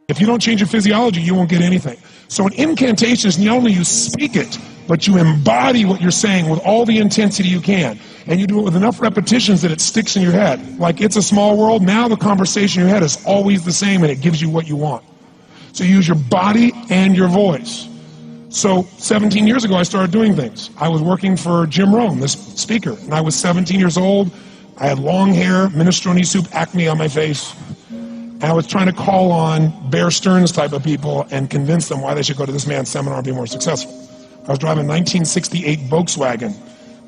If you don't change your physiology, you won't get anything. So an incantation is not only you speak it, but you embody what you're saying with all the intensity you can. And you do it with enough repetitions that it sticks in your head. Like It's a Small World, now the conversation in your head is always the same and it gives you what you want. So you use your body and your voice. So 17 years ago, I started doing things. I was working for Jim Rohn, this speaker, and I was 17 years old. I had long hair, minestrone soup, acne on my face. And I was trying to call on Bear Stearns type of people and convince them why they should go to this man's seminar and be more successful. I was driving a 1968 Volkswagen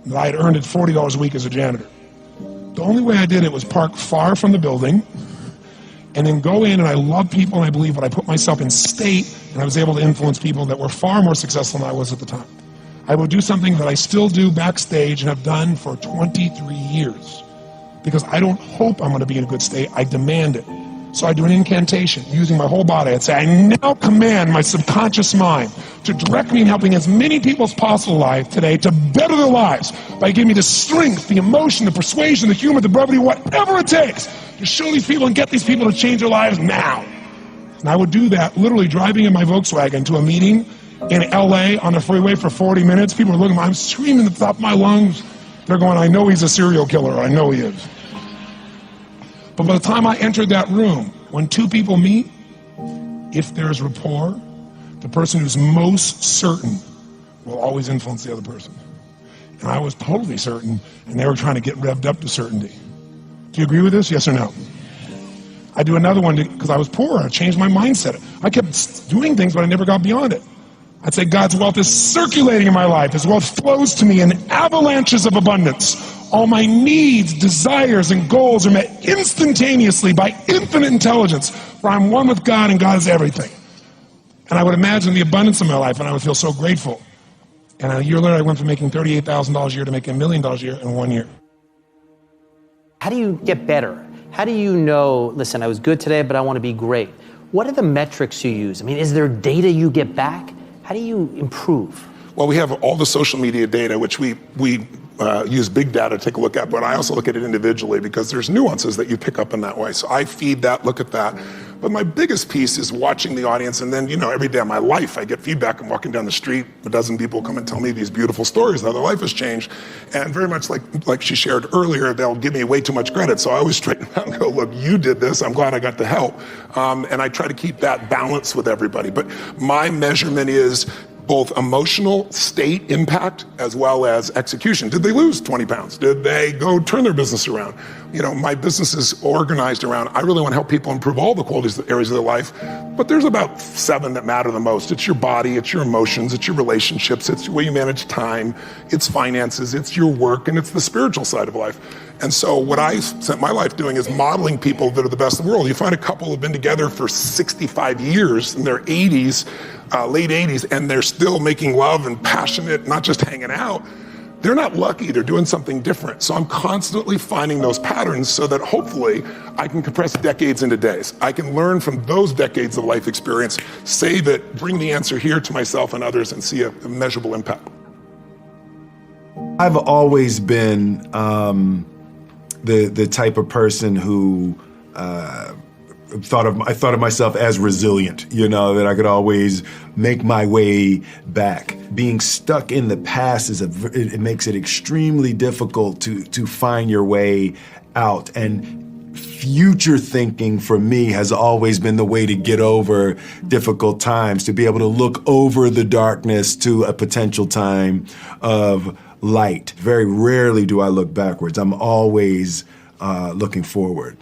that I had earned at $40 a week as a janitor. The only way I did it was park far from the building and then go in, and I love people and I believe, but I put myself in state and I was able to influence people that were far more successful than I was at the time. I would do something that I still do backstage and have done for 23 years because I don't hope I'm going to be in a good state, I demand it. So I do an incantation using my whole body. I'd say, I now command my subconscious mind to direct me in helping as many people as possible alive today to better their lives by giving me the strength, the emotion, the persuasion, the humor, the brevity, whatever it takes to show these people and get these people to change their lives now. And I would do that literally driving in my Volkswagen to a meeting in LA on the freeway for 40 minutes. People are looking at me, I'm screaming at the top of my lungs. They're going, I know he's a serial killer, I know he is. But by the time I entered that room, when two people meet, if there's rapport, the person who's most certain will always influence the other person. And I was totally certain, and they were trying to get revved up to certainty. Do you agree with this, yes or no? I do another one because I was poor. I changed my mindset. I kept doing things, but I never got beyond it. I'd say God's wealth is circulating in my life. His wealth flows to me in avalanches of abundance. All my needs, desires, and goals are met instantaneously by infinite intelligence, for I'm one with God and God is everything. And I would imagine the abundance of my life, and I would feel so grateful. And a year later, I went from making $38,000 a year to making $1 million a year in 1 year. How do you get better? How do you know, listen, I was good today, but I want to be great? What are the metrics you use? I mean, is there data you get back? How do you improve? Well, we have all the social media data, which we use big data to take a look at, but I also look at it individually because there's nuances that you pick up in that way. So I feed that, look at that. But my biggest piece is watching the audience, and then, every day of my life I get feedback. I'm walking down the street, a dozen people come and tell me these beautiful stories, how their life has changed. And very much like she shared earlier, they'll give me way too much credit. So I always straighten out and go, look, you did this, I'm glad I got the help. And I try to keep that balance with everybody. But my measurement is both emotional state impact as well as execution. Did they lose 20 pounds? Did they go turn their business around? My business is organized around, I really want to help people improve all the areas of their life, but there's about 7 that matter the most. It's your body, it's your emotions, it's your relationships, it's the way you manage time, it's finances, it's your work, and it's the spiritual side of life. And so what I spent my life doing is modeling people that are the best in the world. You find a couple who've been together for 65 years in their 80s, late 80s, and they're still making love and passionate, not just hanging out. They're not lucky, they're doing something different. So I'm constantly finding those patterns so that hopefully I can compress decades into days. I can learn from those decades of life experience, save it, bring the answer here to myself and others, and see a measurable impact. I've always been the type of person who I thought of myself as resilient, that I could always make my way back. Being stuck in the past it makes it extremely difficult to find your way out. And future thinking for me has always been the way to get over difficult times, to be able to look over the darkness to a potential time of light. Very rarely do I look backwards. I'm always looking forward.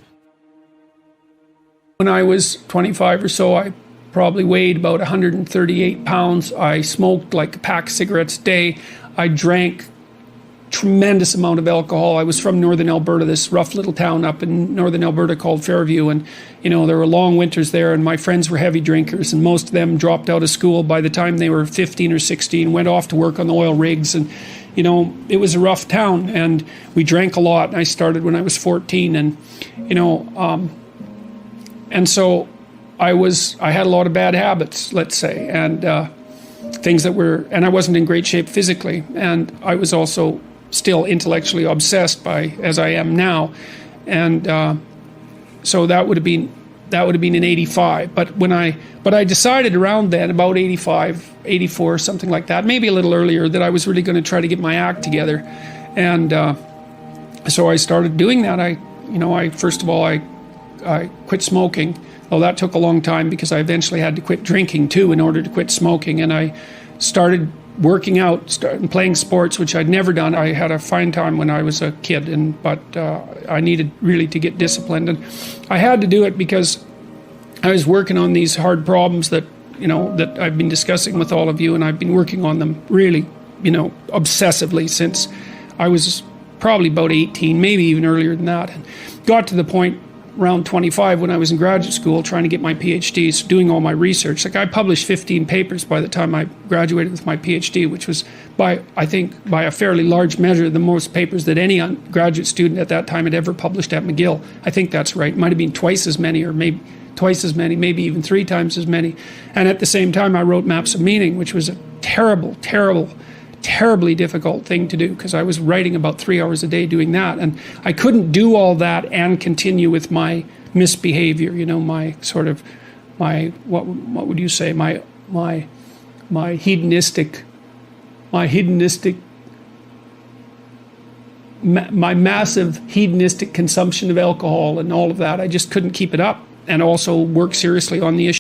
When I was 25 or so, I probably weighed about 138 pounds. I smoked like a pack of cigarettes a day. I drank tremendous amount of alcohol. I was from northern Alberta, this rough little town up in northern Alberta called Fairview, and there were long winters there, and my friends were heavy drinkers, and most of them dropped out of school by the time they were 15 or 16, went off to work on the oil rigs, and it was a rough town, and we drank a lot. I started when I was 14, and so I had a lot of bad habits, let's say, and things and I wasn't in great shape physically, and I was also still intellectually obsessed as I am now, and so that would have been that would have been in 85. But I decided around then, about 85, 84, something like that, maybe a little earlier, that I was really going to try to get my act together. And so I started doing that. First of all, I quit smoking. Well, that took a long time because I eventually had to quit drinking too in order to quit smoking. And I started working out, started playing sports, which I'd never done. I had a fine time when I was a kid, but I needed really to get disciplined. And I had to do it because I was working on these hard problems that I've been discussing with all of you, and I've been working on them really, obsessively since I was probably about 18, maybe even earlier than that. And got to the point around 25 when I was in graduate school trying to get my PhD, so doing all my research. Like, I published 15 papers by the time I graduated with my PhD, which was by a fairly large measure the most papers that any graduate student at that time had ever published at McGill. I think that's right. It might have been twice as many, or maybe twice as many, maybe even 3 times as many. And at the same time, I wrote Maps of Meaning, which was a terribly difficult thing to do, because I was writing about 3 hours a day doing that, and I couldn't do all that and continue with my misbehavior, my sort of, my what would you say, my hedonistic, my massive hedonistic consumption of alcohol and all of that. I just couldn't keep it up, and also work seriously on the issue.